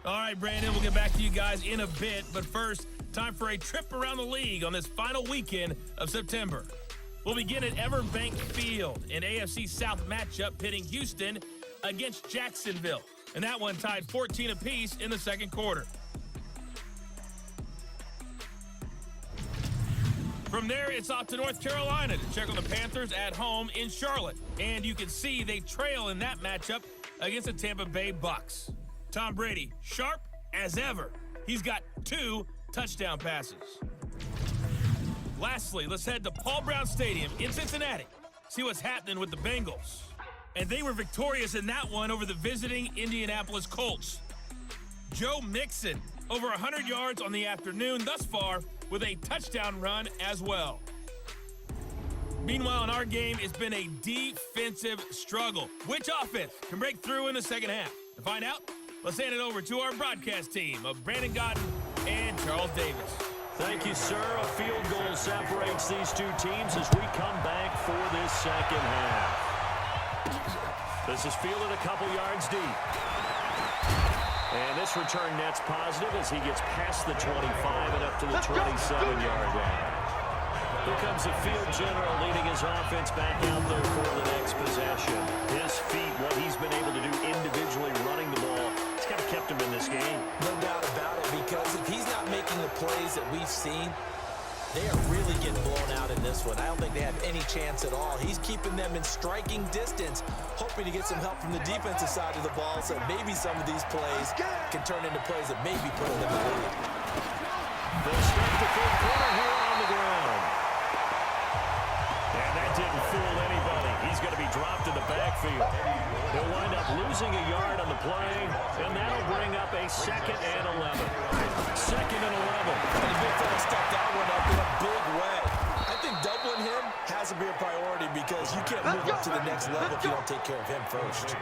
All right, Brandon, we'll get back to you guys in a bit. But first, time for a trip around the league on this final weekend of September. We'll begin at Everbank Field, an AFC South matchup pitting Houston against Jacksonville. And that one tied 14 apiece in the second quarter. From there, it's off to North Carolina to check on the Panthers at home in Charlotte. And you can see they trail in that matchup against the Tampa Bay Bucks. Tom Brady, sharp as ever. He's got 2 touchdown passes. Lastly, let's head to Paul Brown Stadium in Cincinnati. See what's happening with the Bengals. And they were victorious in that one over the visiting Indianapolis Colts. Joe Mixon, over 100 yards on the afternoon thus far, with a touchdown run as well. Meanwhile, in our game, it's been a defensive struggle. Which offense can break through in the second half? To find out, let's hand it over to our broadcast team of Brandon Godden and Charles Davis. Thank you, sir. A field goal separates these two teams as we come back for this second half. This is fielded a couple yards deep. And this return net's positive as he gets past the 25 and up to the 27-yard line. Here comes the field general leading his offense back out there for the next possession. His feet, what he's been able to do individually running the ball, it's kind of kept him in this game. No doubt about it, because if he's not making the plays that we've seen, they are really getting blown out in this one. I don't think they have any chance at all. He's keeping them in striking distance, hoping to get some help from the defensive side of the ball so maybe some of these plays can turn into plays that may be putting them in the lead. They'll start the third quarter here on the ground. And that didn't fool anybody. He's going to be dropped in the backfield. He'll wind up losing a yard on the play, and that'll bring up a 2nd and 11. 2nd and 11. And the big fella stepped that one up in a big way. I think doubling him has to be a priority because you can't move up to the next level if you don't take care of him first.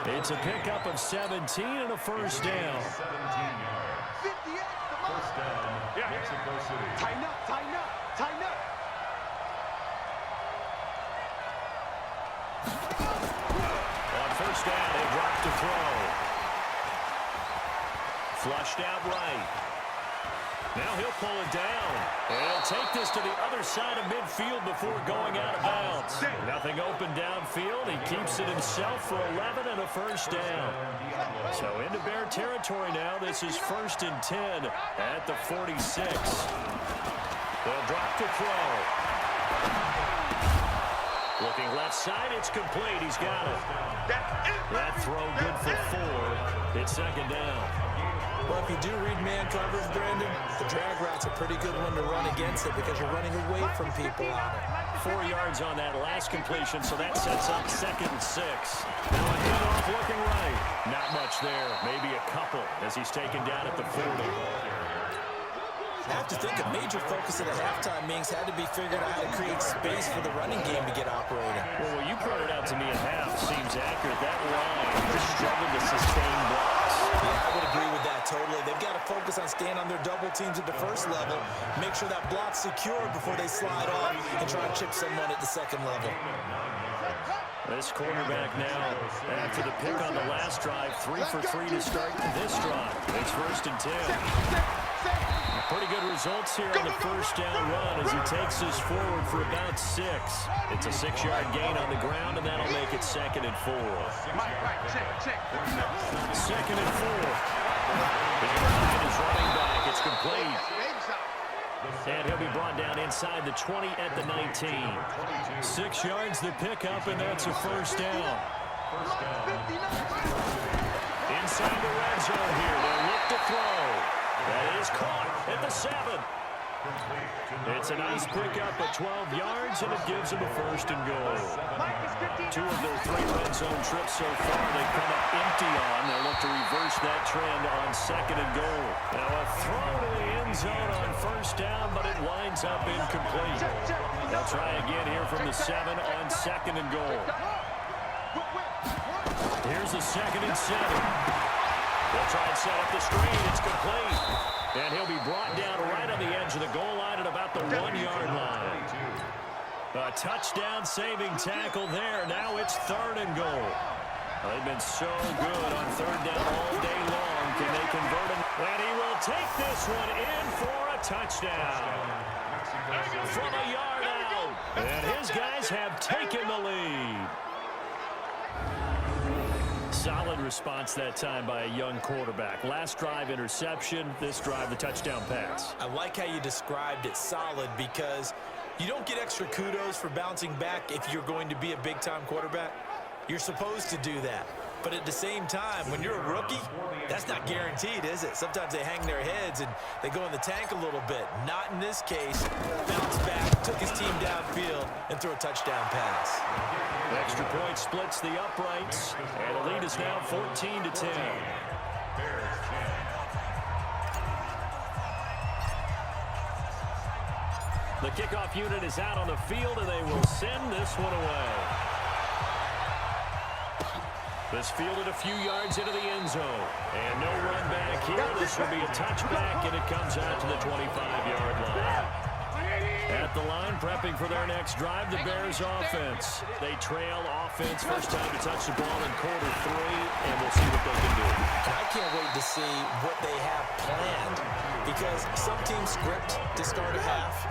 It's a pickup of 17 and a first down. 58, first down, Mexico City. Tighten up, tighten up, tighten up. On first down, they drop to throw. Flushed out right. Now he'll pull it down. And he'll take this to the other side of midfield before going out of bounds. Nothing open downfield. He keeps it himself for 11 and a first down. So into Bear territory now. This is 1st and 10 at the 46. They'll drop to throw. Looking left side, it's complete. He's got it. That throw good for 4. It's 2nd down. Well, if you do read man coverage, Brandon, the drag route's a pretty good one to run against it because you're running away from people on it. 4 yards on that last completion, so that sets up 2nd and 6. Now a handoff looking right. Not much there. Maybe a couple as he's taken down at the 40. I have to think a major focus of the halftime meetings had to be figuring out how to create space for the running game to get operating. Well, what you pointed out to me at half seems accurate. That line just struggled to sustain blocks. Yeah, I would agree with that totally. They've got to focus on staying on their double teams at the first level, make sure that block's secure before they slide off and try to chip someone at the second level. This quarterback now, after the pick on the last drive, 3 for 3 to start this drive. It's 1st and 10. Pretty good results here on the first down run as he takes this forward for about 6. It's a 6-yard gain on the ground, and that'll make it 2nd and 4. 2nd and 4. Behind his running back, it's complete. And he'll be brought down inside the 20 at the 19. 6 yards the pickup, and that's a first down. Inside the red zone here. They'll look to throw. That is caught at the 7. It's a nice pickup at 12 yards, and it gives them a 1st and goal. 2 of their 3 red zone trips so far they come up empty on. They'll look to reverse that trend on 2nd and goal. Now a throw to the end zone on first down, but it winds up incomplete. They'll try again here from the 7 on 2nd and goal. Here's the 2nd and 7. They'll try and set up the screen. It's complete. And he'll be brought down right on the edge of the goal line at about the 1-yard line. A touchdown saving tackle there. Now it's 3rd and goal. They've been so good on third down all day long. Can they convert him? And he will take this one in for a touchdown. From a yard out. And his guys have taken the lead. Solid response that time by a young quarterback. Last drive, interception. This drive, the touchdown pass. I like how you described it, solid, because you don't get extra kudos for bouncing back if you're going to be a big-time quarterback. You're supposed to do that. But at the same time, when you're a rookie, that's not guaranteed, is it? Sometimes they hang their heads and they go in the tank a little bit. Not in this case. Bounced back, took his team downfield, and threw a touchdown pass. Extra point splits the uprights, and the lead is now 14-10. The kickoff unit is out on the field, and they will send this one away. This fielded a few yards into the end zone. And no run back here. This will be a touchback, and it comes out to the 25-yard line. At the line, prepping for their next drive, the Bears offense. They trail offense, first time to touch the ball in quarter 3, and we'll see what they can do. And I can't wait to see what they have planned, because some teams script to start a half.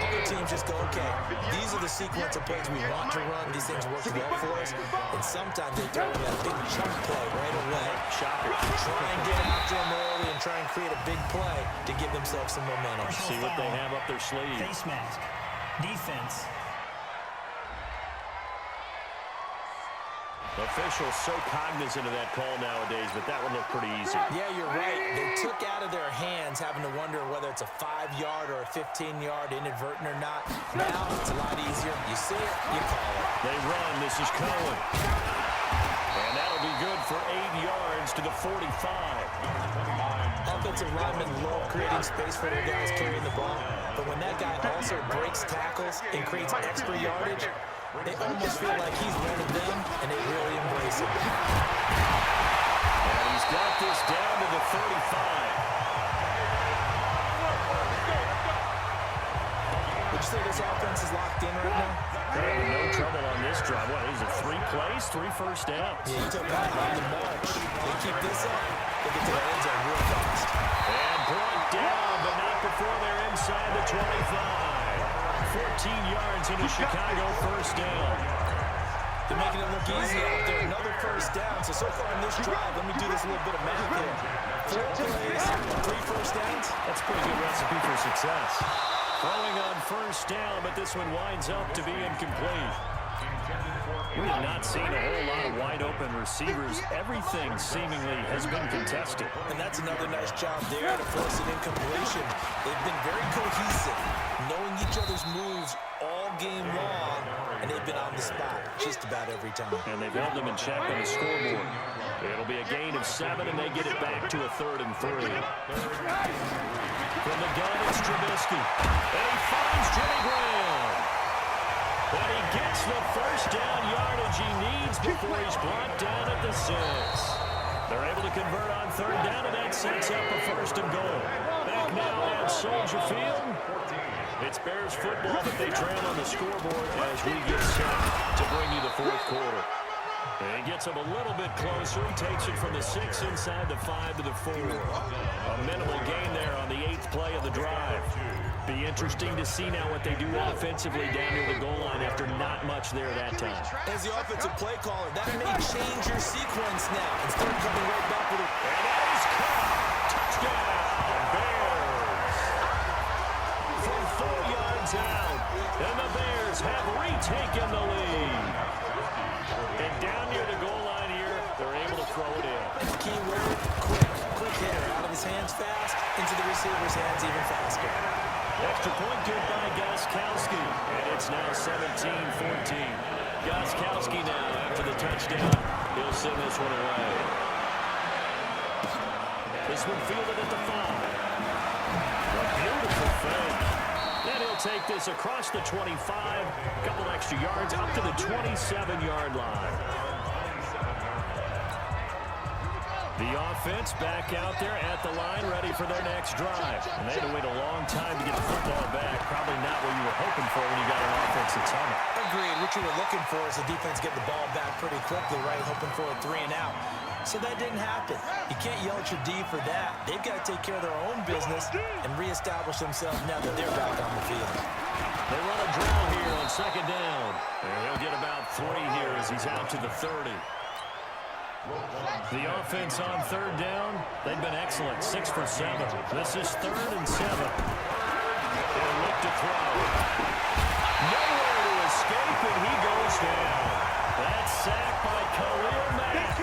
Other teams just go, okay, these are the sequence of plays we want to run. These things work well for us. And sometimes they throw in that big chunk play right away. Shocker. Try and get after them early and try and create a big play to give themselves some momentum. See what they have up their sleeve. Face mask. Defense. Officials so cognizant of that call nowadays, but that one looked pretty easy. Yeah, you're right. They took out of their hands having to wonder whether it's a 5-yard or a 15-yard inadvertent or not. Now it's a lot easier. You see it, you call it. They run. This is Cohen. And that'll be good for 8 yards to the 45. Offensive linemen love creating space for their guys carrying the ball. But when that guy also breaks tackles and creates extra yardage, they almost feel like he's one of them, and they really embrace it. And he's got this down to the 35. Would you say this offense is locked in right now? No trouble on this drive. What is it, 3 plays, 3 first downs? Yeah, you took that on the march. They keep this up, they get to the end zone real fast. And brought down, but not before they're inside the 25. 14 yards into Chicago, first down. They're making it look easy out there. Another first down. So far in this drive, let me do this little bit of math here. 4 plays, 3 first downs. That's a pretty good recipe for success. Throwing on first down, but this one winds up to be incomplete. We have not seen a whole lot of wide-open receivers. Everything seemingly has been contested. And that's another nice job there to force an incompletion. They've been very cohesive, knowing each other's moves all game long, and they've been on the spot just about every time. And they've held them in check on the scoreboard. It'll be a gain of 7, and they get it back to a 3rd and 3. From the gun, it's Trubisky. And he finds Jimmy Graham. But he gets the first down yardage he needs before he's brought down at the 6. They're able to convert on 3rd down, and that sets up a 1st and goal. Back now at Soldier Field. It's Bears football, but they trail on the scoreboard as we get set to bring you the 4th quarter. And he gets him a little bit closer. He takes it from the 6 inside the 5 to the 4. A minimal gain there on the 8th play of the drive. Be interesting to see now what they do offensively down near the goal line after not much there that time. As the offensive play caller, that may change your sequence now. Instead of coming right back with it. And that is caught. Touchdown, Bears. From 4 yards out, and the Bears have retaken the lead. And down near the goal line here, they're able to throw it in. Key word, quick. Quick hitter. Out of his hands fast, into the receiver's hands even faster. Extra point good by Gostkowski. And it's now 17-14. Gostkowski now after the touchdown. He'll send this one away. This one fielded at the 5. A beautiful fake. And he'll take this across the 25. A couple extra yards up to the 27-yard line. The offense back out there at the line, ready for their next drive. And they had to wait a long time to get the football back. Probably not what you were hoping for when you got an offense that's on it. Agreed. What you were looking for is the defense getting the ball back pretty quickly, right? Hoping for a 3 and out. So that didn't happen. You can't yell at your D for that. They've got to take care of their own business and reestablish themselves now that they're back on the field. They run a drill here on second down. And he'll get about 3 here as he's out to the 30. The offense on third down, they've been excellent, 6 for 7. This is 3rd and 7. They'll look to throw. Nowhere to escape, and he goes down. That's sacked by Khalil Mack.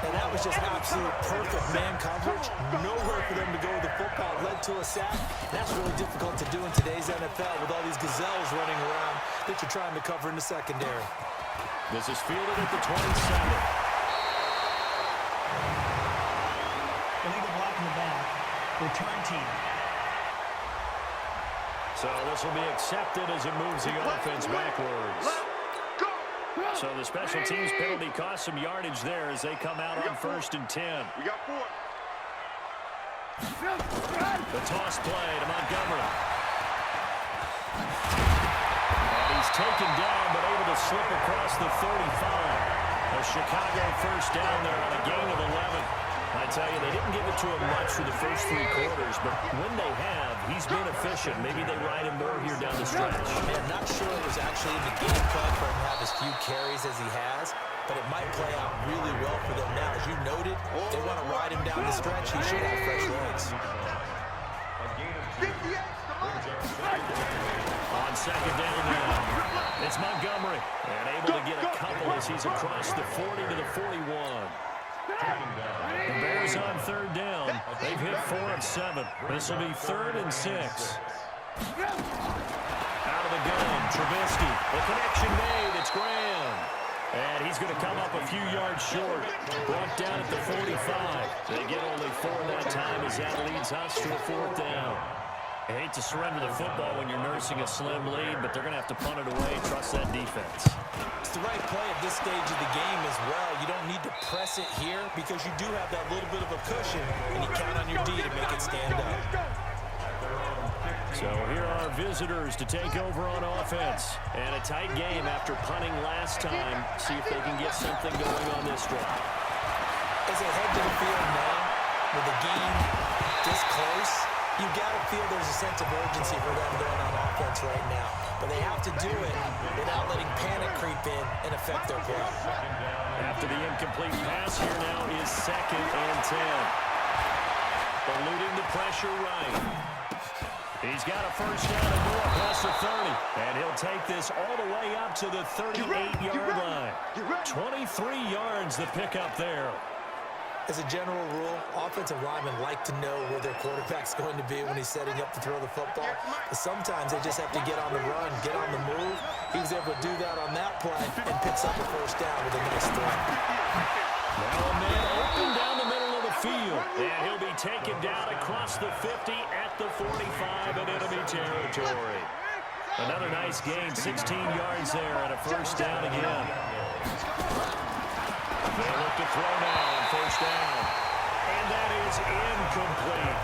And that was just absolute perfect man coverage. Nowhere for them to go with the football. Led to a sack. That's really difficult to do in today's NFL with all these gazelles running around that you're trying to cover in the secondary. This is fielded at the 27. Illegal block in the back. Return team. So this will be accepted as it moves the offense backwards. So the special teams penalty cost some yardage there as they come out on 1st and 10. We got 4. The toss play to Montgomery. And he's taken down but able to slip across the 35. A Chicago first down there on a gain of 11. I tell you, they didn't give it to him much for the first 3 quarters, but when they have, he's been efficient. Maybe they ride him more here down the stretch. Man, I'm not sure it was actually in the game plan for him to have as few carries as he has, but it might play out really well for them now. As you noted, they want to ride him down the stretch. He should have fresh legs. On second down now, it's Montgomery, and able to get a couple as he's across the 40 to the 41. The Bears on third down. They've hit 4 of 7. This will be 3rd and 6. Out of the gun, Trubisky. The connection made. It's Graham. And he's going to come up a few yards short. Brought down at the 45. They get only 4 that time as that leads us to a 4th down. I hate to surrender the football when you're nursing a slim lead, but they're going to have to punt it away. Trust that defense. It's the right play at this stage of the game as well. You don't need to press it here because you do have that little bit of a cushion, and you count on your D to make it stand up. So here are our visitors to take over on offense. And a tight game after punting last time. See if they can get something going on this drive. As they head to the field now, with the game this close, you got to feel there's a sense of urgency for them going on offense right now. But they have to do it without letting panic creep in and affect their play. After the incomplete pass, here now is 2nd and 10. Eluding the pressure right. He's got a first down and more across the 30. And he'll take this all the way up to the 38-yard line. 23 yards the pickup there. As a general rule, offensive linemen like to know where their quarterback's going to be when he's setting up to throw the football. But sometimes they just have to get on the run, get on the move. He was able to do that on that play and picks up a first down with a nice throw. Now a man open down the middle of the field. And he'll be taken down across the 50 at the 45 in enemy territory. Another nice gain, 16 yards there and a first down again. They look to throw now on first down. And that is incomplete.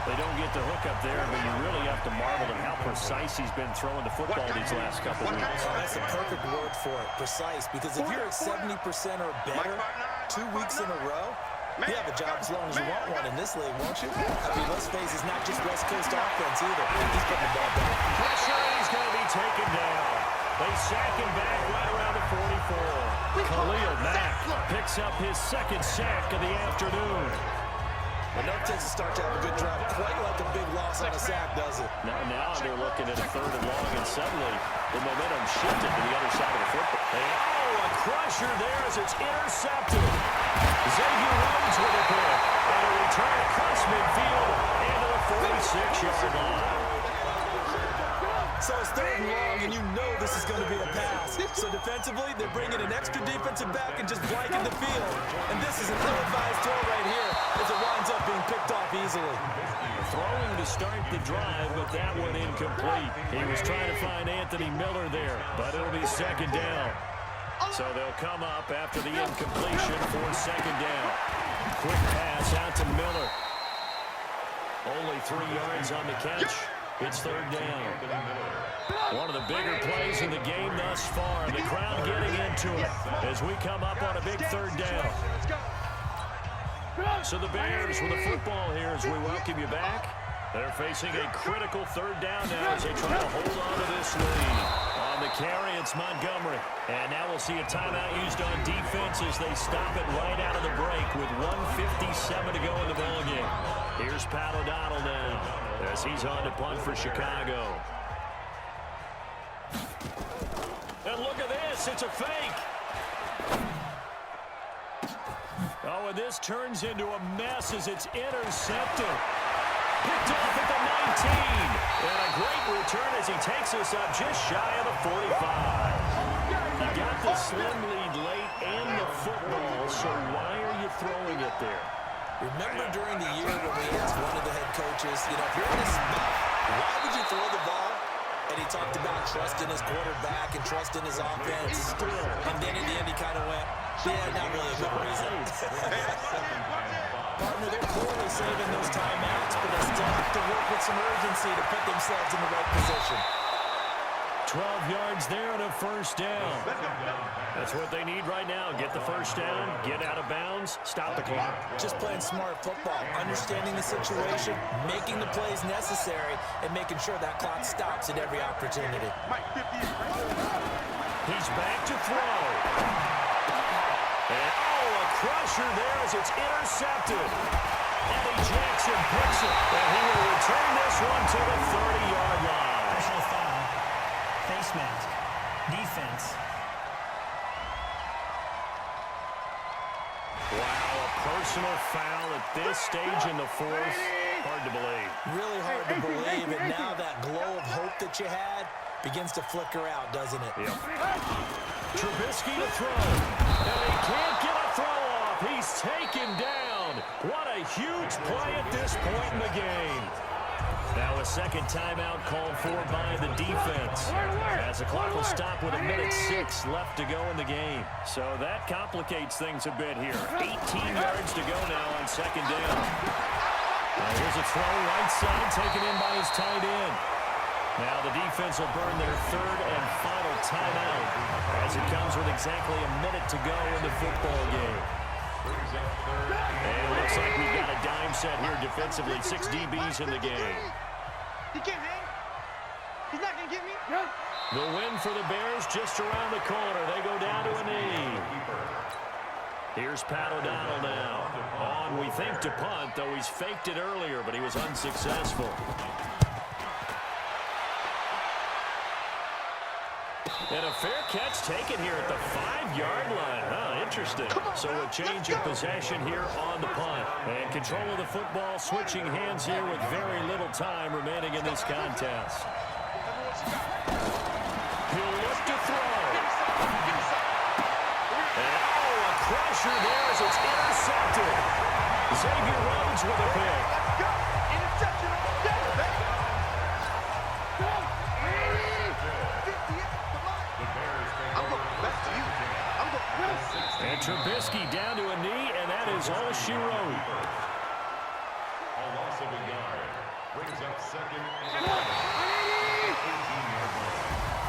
They don't get the hook up there, but you really have to marvel at how precise he's been throwing the football these last couple weeks. Oh, that's a perfect word for it, precise. Because if you're at 70% or better 2 weeks in a row, you have a job as long as you want one in this league, won't you? I mean, let's face it, it's not just West Coast offense either. He's putting the ball back. Pressure, he's going to be taken down. They sack him back right around the 44. Khalil Mack picks up his 2nd sack of the afternoon. Well, no Texas start to have a good drive, quite like a big loss on a sack, does it? Now they're looking at a 3rd and long, and suddenly the momentum shifted to the other side of the football. Oh, a crusher there as it's intercepted. Xavier runs with a pick, and a return across midfield into the 46-yard line. So it's 3rd and long, and you know this is going to be a pass. So defensively, they're bringing an extra defensive back and just blanking the field. And this is an ill-advised throw right here as it winds up being picked off easily. Throwing to start the drive, but that one incomplete. He was trying to find Anthony Miller there, but it'll be 2nd down. So they'll come up after the incompletion for 2nd down. quick pass out to Miller. Only 3 yards on the catch. It's third down. One of the bigger plays in the game thus far. The crowd getting into it as we come up on a big third down. So the Bears with the football here as we welcome you back. They're facing a critical third down now as they try to hold on to this lead. On the carry, it's Montgomery. And now we'll see a timeout used on defense as they stop it right out of the break with 1:57 to go in the ballgame. Here's Pat O'Donnell now as he's on to punt for Chicago. And look at this. It's a fake. Oh, and this turns into a mess as it's intercepted. Picked off at the 19. And a great return as he takes us up just shy of the 45. He got the slim lead late and the football, so why are you throwing it there? Remember during the year when we asked one of the head coaches, if you're in a spot, why would you throw the ball? And he talked about trusting his quarterback and trusting his offense. And then in the end, he kind of went, yeah, not really a good reason. Partner, they're clearly saving those timeouts, but they still have to work with some urgency to put themselves in the right position. 12 yards there and a first down. That's what they need right now. Get the first down, get out of bounds, stop the clock. Just playing smart football, understanding the situation, making the plays necessary, and making sure that clock stops at every opportunity. He's back to throw. And, a crusher there as it's intercepted. Eddie Jackson picks it, and he will return this one to the 30-yard line. Personal foul. Face mask. Defense. Wow, a personal foul at this stage in the fourth. Hard to believe. Really hard to believe, and now that glow of hope that you had begins to flicker out, doesn't it? Yep. Trubisky to throw. And he can't get a throw off. He's taken down. What a huge play at this point in the game. Now a second timeout called for by the defense. As the clock will stop with 1:06 left to go in the game. So that complicates things a bit here. 18 yards to go now on second down. Here's a throw right side taken in by his tight end. Now the defense will burn their third and final timeout as it comes with exactly a minute to go in the football game. And it looks like we've got a dime set here defensively. 6 DBs in the game. He can't hang. He's not going to get me. The win for the Bears just around the corner. They go down to a knee. Here's Pat O'Donnell now. On, we think, to punt, though he's faked it earlier, but he was unsuccessful. And a fair catch taken here at the 5-yard line. Huh, interesting. So a change of possession here on the punt. And control of the football switching hands here with very little time remaining in this contest. He'll look to throw. And a crusher there as it's intercepted. Xavier Rhodes with a pick. Interception. And Trubisky down to a knee, and that is all she wrote. A loss of a yard brings up second and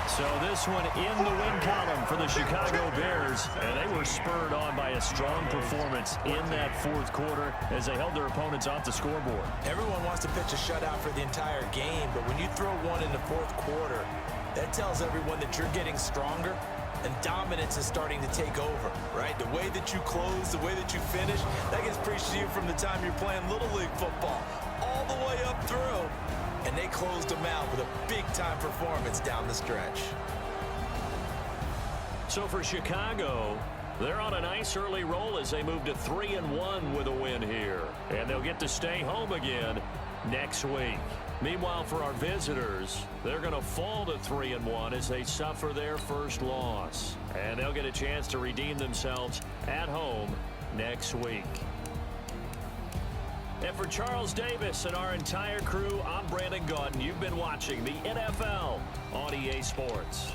So this one in the win column for the Chicago Bears, and they were spurred on by a strong performance in that fourth quarter as they held their opponents off the scoreboard. Everyone wants to pitch a shutout for the entire game, but when you throw one in the fourth quarter, that tells everyone that you're getting stronger and dominance is starting to take over, right? The way that you close, the way that you finish, that gets preached to you from the time you're playing Little League football all the way up through. And they closed them out with a big-time performance down the stretch. So for Chicago, they're on a nice early roll as they move to 3-1 with a win here. And they'll get to stay home again next week. Meanwhile, for our visitors, they're going to fall to 3-1 as they suffer their first loss. And they'll get a chance to redeem themselves at home next week. And for Charles Davis and our entire crew, I'm Brandon Gaudin. You've been watching the NFL on EA Sports.